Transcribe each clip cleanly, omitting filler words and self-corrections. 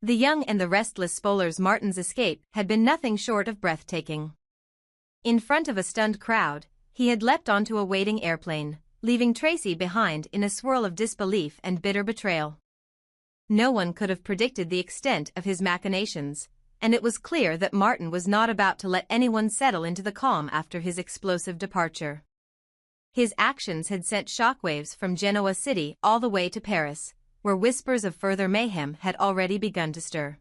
The young and the restless Spoilers Martin's escape had been nothing short of breathtaking. In front of a stunned crowd, he had leapt onto a waiting airplane, leaving Traci behind in a swirl of disbelief and bitter betrayal. No one could have predicted the extent of his machinations, and it was clear that Martin was not about to let anyone settle into the calm after his explosive departure. His actions had sent shockwaves from Genoa City all the way to Paris, where whispers of further mayhem had already begun to stir.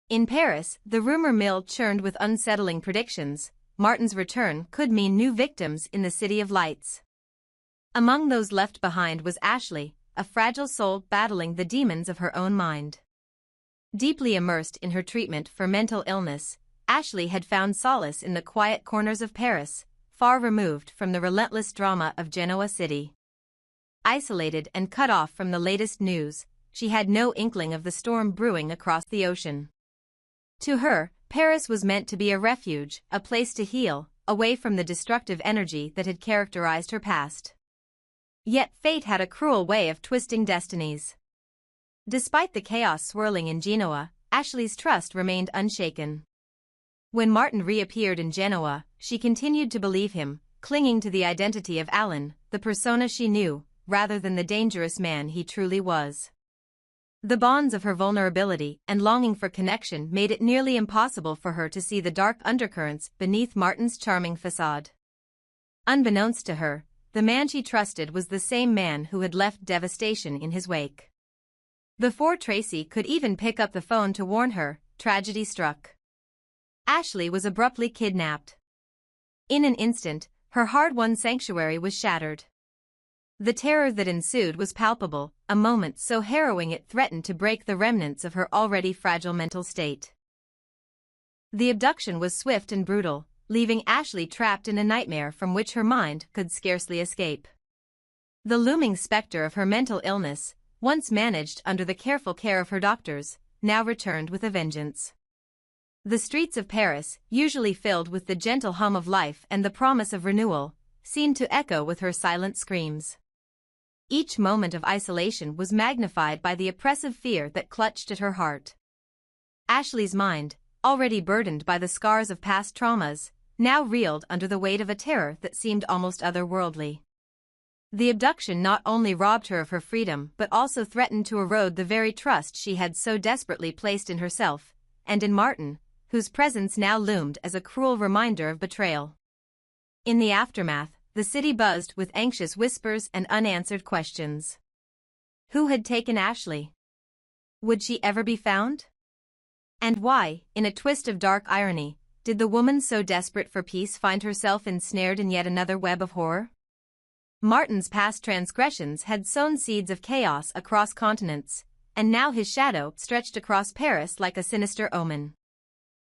In Paris, the rumor mill churned with unsettling predictions. Martin's return could mean new victims in the City of Lights. Among those left behind was Ashley, a fragile soul battling the demons of her own mind. Deeply immersed in her treatment for mental illness, Ashley had found solace in the quiet corners of Paris, far removed from the relentless drama of Genoa City. Isolated and cut off from the latest news, she had no inkling of the storm brewing across the ocean. To her, Paris was meant to be a refuge, a place to heal, away from the destructive energy that had characterized her past. Yet fate had a cruel way of twisting destinies. Despite the chaos swirling in Genoa, Ashley's trust remained unshaken. When Martin reappeared in Genoa, she continued to believe him, clinging to the identity of Alan, the persona she knew, rather than the dangerous man he truly was. The bonds of her vulnerability and longing for connection made it nearly impossible for her to see the dark undercurrents beneath Martin's charming facade. Unbeknownst to her, the man she trusted was the same man who had left devastation in his wake. Before Traci could even pick up the phone to warn her, tragedy struck. Ashley was abruptly kidnapped. In an instant, her hard-won sanctuary was shattered. The terror that ensued was palpable, a moment so harrowing it threatened to break the remnants of her already fragile mental state. The abduction was swift and brutal, leaving Ashley trapped in a nightmare from which her mind could scarcely escape. The looming specter of her mental illness, once managed under the careful care of her doctors, now returned with a vengeance. The streets of Paris, usually filled with the gentle hum of life and the promise of renewal, seemed to echo with her silent screams. Each moment of isolation was magnified by the oppressive fear that clutched at her heart. Ashley's mind, already burdened by the scars of past traumas, now reeled under the weight of a terror that seemed almost otherworldly. The abduction not only robbed her of her freedom but also threatened to erode the very trust she had so desperately placed in herself, and in Martin, whose presence now loomed as a cruel reminder of betrayal. In the aftermath, the city buzzed with anxious whispers and unanswered questions. Who had taken Ashley? Would she ever be found? And why, in a twist of dark irony, did the woman so desperate for peace find herself ensnared in yet another web of horror? Martin's past transgressions had sown seeds of chaos across continents, and now his shadow stretched across Paris like a sinister omen.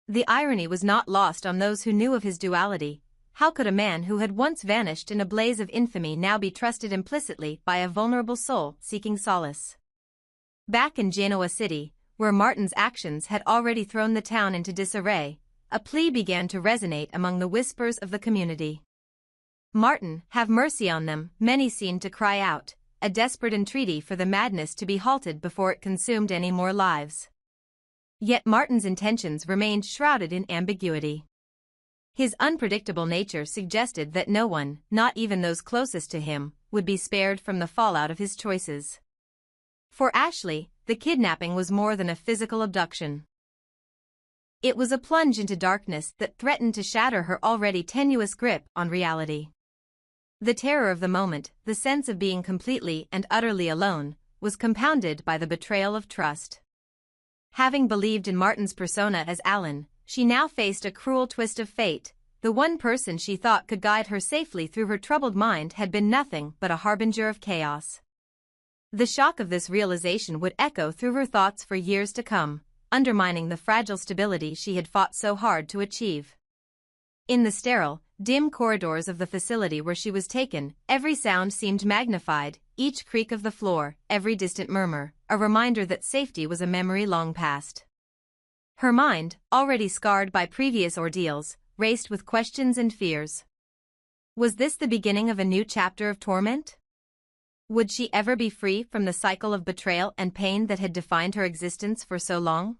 The irony was not lost on those who knew of his duality. How could a man who had once vanished in a blaze of infamy now be trusted implicitly by a vulnerable soul seeking solace? Back in Genoa City, where Martin's actions had already thrown the town into disarray, a plea began to resonate among the whispers of the community. "Martin, have mercy on them," many seemed to cry out, a desperate entreaty for the madness to be halted before it consumed any more lives. Yet Martin's intentions remained shrouded in ambiguity. His unpredictable nature suggested that no one, not even those closest to him, would be spared from the fallout of his choices. For Ashley, the kidnapping was more than a physical abduction. It was a plunge into darkness that threatened to shatter her already tenuous grip on reality. The terror of the moment, the sense of being completely and utterly alone, was compounded by the betrayal of trust. Having believed in Martin's persona as Alan, she now faced a cruel twist of fate. The one person she thought could guide her safely through her troubled mind had been nothing but a harbinger of chaos. The shock of this realization would echo through her thoughts for years to come, undermining the fragile stability she had fought so hard to achieve. In the sterile, dim corridors of the facility where she was taken, every sound seemed magnified, each creak of the floor, every distant murmur, a reminder that safety was a memory long past. Her mind, already scarred by previous ordeals, raced with questions and fears. Was this the beginning of a new chapter of torment? Would she ever be free from the cycle of betrayal and pain that had defined her existence for so long?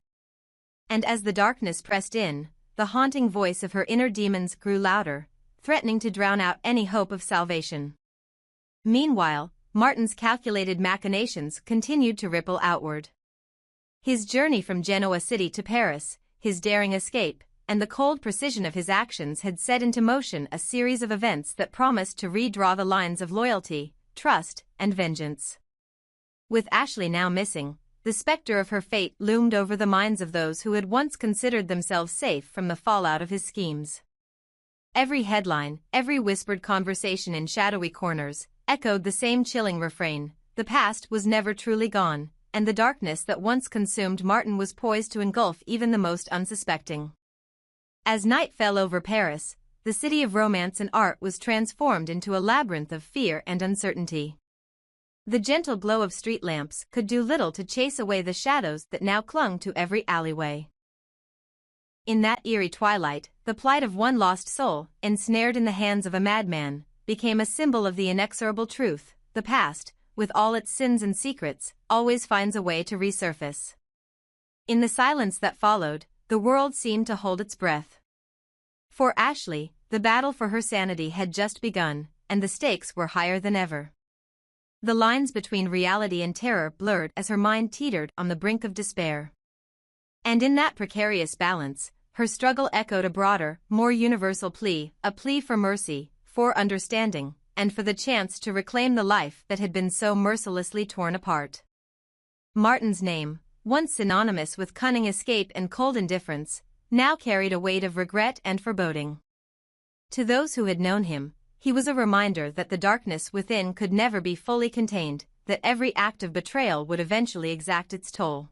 And as the darkness pressed in, the haunting voice of her inner demons grew louder, threatening to drown out any hope of salvation. Meanwhile, Martin's calculated machinations continued to ripple outward. His journey from Genoa City to Paris, his daring escape, and the cold precision of his actions had set into motion a series of events that promised to redraw the lines of loyalty, trust, and vengeance. With Ashley now missing, the specter of her fate loomed over the minds of those who had once considered themselves safe from the fallout of his schemes. Every headline, every whispered conversation in shadowy corners, echoed the same chilling refrain: the past was never truly gone, and the darkness that once consumed Martin was poised to engulf even the most unsuspecting. As night fell over Paris, the city of romance and art was transformed into a labyrinth of fear and uncertainty. The gentle glow of street lamps could do little to chase away the shadows that now clung to every alleyway. In that eerie twilight, the plight of one lost soul, ensnared in the hands of a madman, became a symbol of the inexorable truth: the past, with all its sins and secrets, always finds a way to resurface. In the silence that followed, the world seemed to hold its breath. For Ashley, the battle for her sanity had just begun, and the stakes were higher than ever. The lines between reality and terror blurred as her mind teetered on the brink of despair. And in that precarious balance, her struggle echoed a broader, more universal plea, a plea for mercy, for understanding, and for the chance to reclaim the life that had been so mercilessly torn apart. Martin's name, once synonymous with cunning escape and cold indifference, now carried a weight of regret and foreboding. To those who had known him, he was a reminder that the darkness within could never be fully contained, that every act of betrayal would eventually exact its toll.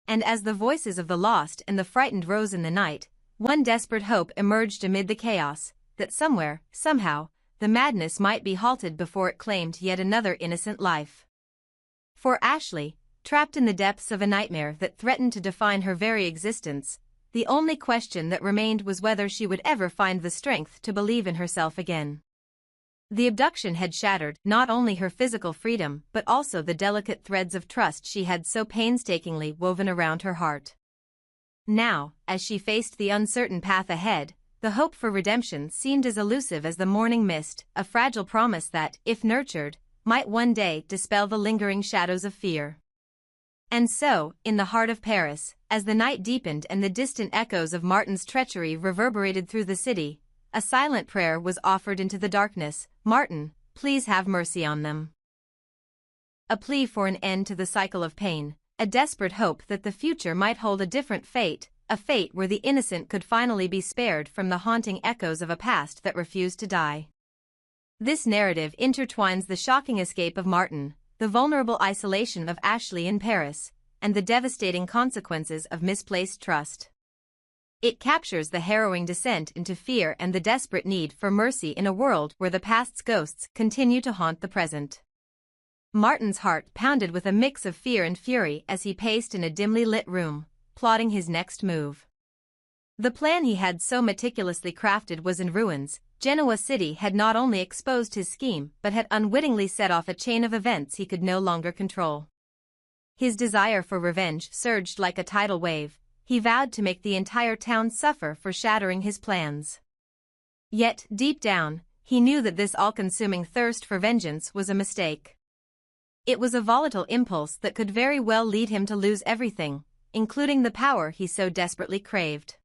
And as the voices of the lost and the frightened rose in the night, one desperate hope emerged amid the chaos: that somewhere, somehow, the madness might be halted before it claimed yet another innocent life. For Ashley, trapped in the depths of a nightmare that threatened to define her very existence, the only question that remained was whether she would ever find the strength to believe in herself again. The abduction had shattered not only her physical freedom but also the delicate threads of trust she had so painstakingly woven around her heart. Now, as she faced the uncertain path ahead, the hope for redemption seemed as elusive as the morning mist, a fragile promise that, if nurtured, might one day dispel the lingering shadows of fear. And so, in the heart of Paris, as the night deepened and the distant echoes of Martin's treachery reverberated through the city, a silent prayer was offered into the darkness: "Martin, please have mercy on them." A plea for an end to the cycle of pain, a desperate hope that the future might hold a different fate, a fate where the innocent could finally be spared from the haunting echoes of a past that refused to die. This narrative intertwines the shocking escape of Martin, the vulnerable isolation of Ashley in Paris, and the devastating consequences of misplaced trust. It captures the harrowing descent into fear and the desperate need for mercy in a world where the past's ghosts continue to haunt the present. Martin's heart pounded with a mix of fear and fury as he paced in a dimly lit room, plotting his next move. The plan he had so meticulously crafted was in ruins. Genoa City had not only exposed his scheme but had unwittingly set off a chain of events he could no longer control. His desire for revenge surged like a tidal wave. He vowed to make the entire town suffer for shattering his plans. Yet, deep down, he knew that this all-consuming thirst for vengeance was a mistake. It was a volatile impulse that could very well lead him to lose everything, including the power he so desperately craved.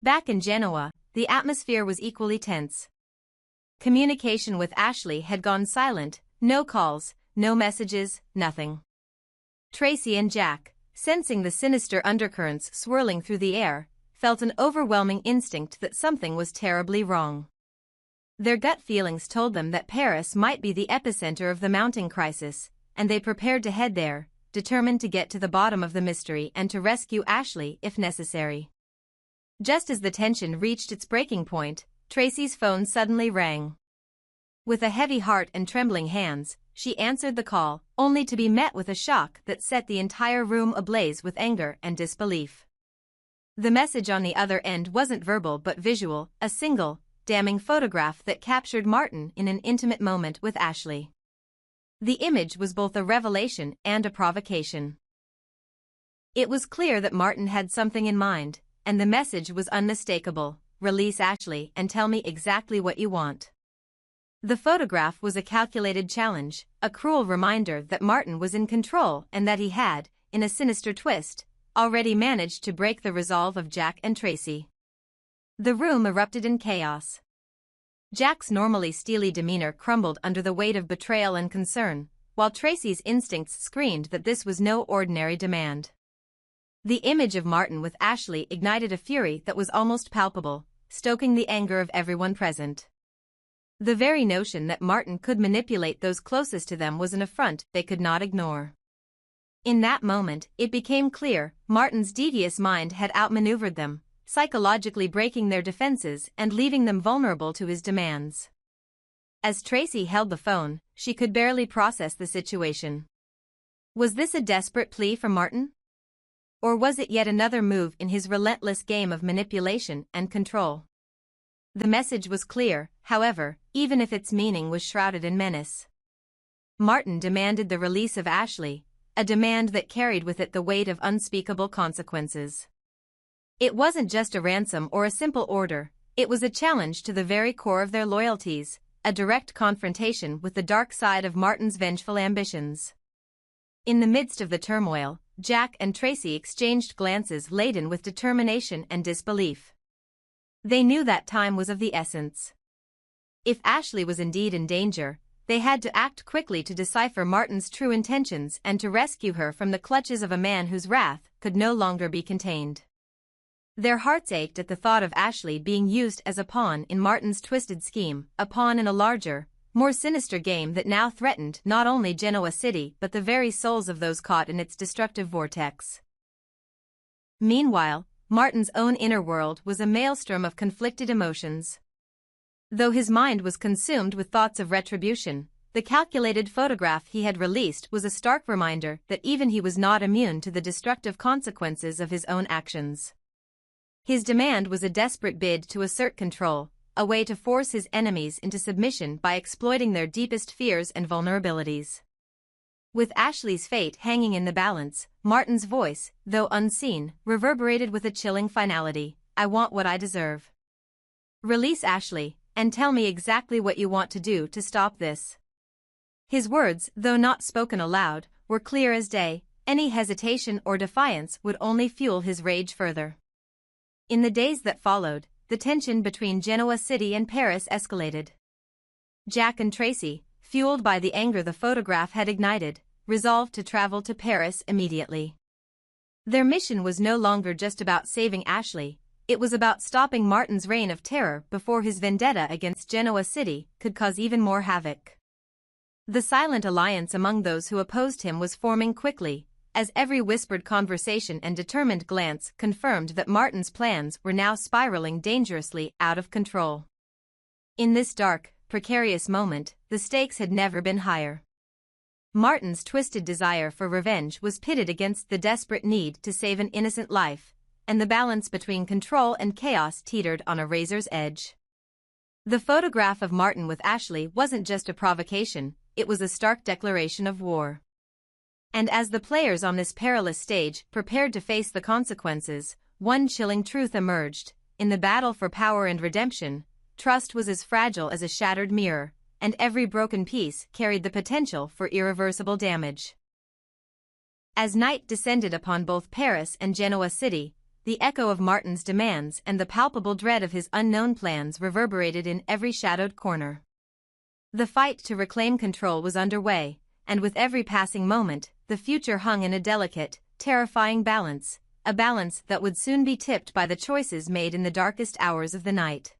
Back in Genoa, the atmosphere was equally tense. Communication with Ashley had gone silent: no calls, no messages, nothing. Traci and Jack, sensing the sinister undercurrents swirling through the air, felt an overwhelming instinct that something was terribly wrong. Their gut feelings told them that Paris might be the epicenter of the mounting crisis, and they prepared to head there, determined to get to the bottom of the mystery and to rescue Ashley if necessary. Just as the tension reached its breaking point, Traci's phone suddenly rang. With a heavy heart and trembling hands, she answered the call, only to be met with a shock that set the entire room ablaze with anger and disbelief. The message on the other end wasn't verbal but visual, a single, damning photograph that captured Martin in an intimate moment with Ashley. The image was both a revelation and a provocation. It was clear that Martin had something in mind, and the message was unmistakable: release Ashley and tell me exactly what you want. The photograph was a calculated challenge, a cruel reminder that Martin was in control and that he had, in a sinister twist, already managed to break the resolve of Jack and Traci. The room erupted in chaos. Jack's normally steely demeanor crumbled under the weight of betrayal and concern, while Traci's instincts screamed that this was no ordinary demand. The image of Martin with Ashley ignited a fury that was almost palpable, stoking the anger of everyone present. The very notion that Martin could manipulate those closest to them was an affront they could not ignore. In that moment, it became clear Martin's devious mind had outmaneuvered them, psychologically breaking their defenses and leaving them vulnerable to his demands. As Traci held the phone, she could barely process the situation. Was this a desperate plea from Martin? Or was it yet another move in his relentless game of manipulation and control? The message was clear, however, even if its meaning was shrouded in menace. Martin demanded the release of Ashley, a demand that carried with it the weight of unspeakable consequences. It wasn't just a ransom or a simple order, it was a challenge to the very core of their loyalties, a direct confrontation with the dark side of Martin's vengeful ambitions. In the midst of the turmoil, Jack and Traci exchanged glances laden with determination and disbelief. They knew that time was of the essence. If Ashley was indeed in danger, they had to act quickly to decipher Martin's true intentions and to rescue her from the clutches of a man whose wrath could no longer be contained. Their hearts ached at the thought of Ashley being used as a pawn in Martin's twisted scheme, a pawn in a larger, more sinister game that now threatened not only Genoa City but the very souls of those caught in its destructive vortex. Meanwhile, Martin's own inner world was a maelstrom of conflicted emotions. Though his mind was consumed with thoughts of retribution, the calculated photograph he had released was a stark reminder that even he was not immune to the destructive consequences of his own actions. His demand was a desperate bid to assert control, a way to force his enemies into submission by exploiting their deepest fears and vulnerabilities. With Ashley's fate hanging in the balance, Martin's voice, though unseen, reverberated with a chilling finality: I want what I deserve. Release Ashley, and tell me exactly what you want to do to stop this. His words, though not spoken aloud, were clear as day. Any hesitation or defiance would only fuel his rage further. In the days that followed, the tension between Genoa City and Paris escalated. Jack and Traci, fueled by the anger the photograph had ignited, resolved to travel to Paris immediately. Their mission was no longer just about saving Ashley, it was about stopping Martin's reign of terror before his vendetta against Genoa City could cause even more havoc. The silent alliance among those who opposed him was forming quickly, as every whispered conversation and determined glance confirmed that Martin's plans were now spiraling dangerously out of control. In this dark, precarious moment, the stakes had never been higher. Martin's twisted desire for revenge was pitted against the desperate need to save an innocent life, and the balance between control and chaos teetered on a razor's edge. The photograph of Martin with Ashley wasn't just a provocation, it was a stark declaration of war. And as the players on this perilous stage prepared to face the consequences, one chilling truth emerged: in the battle for power and redemption, trust was as fragile as a shattered mirror, and every broken piece carried the potential for irreversible damage. As night descended upon both Paris and Genoa City, the echo of Martin's demands and the palpable dread of his unknown plans reverberated in every shadowed corner. The fight to reclaim control was underway, and with every passing moment, the future hung in a delicate, terrifying balance, a balance that would soon be tipped by the choices made in the darkest hours of the night.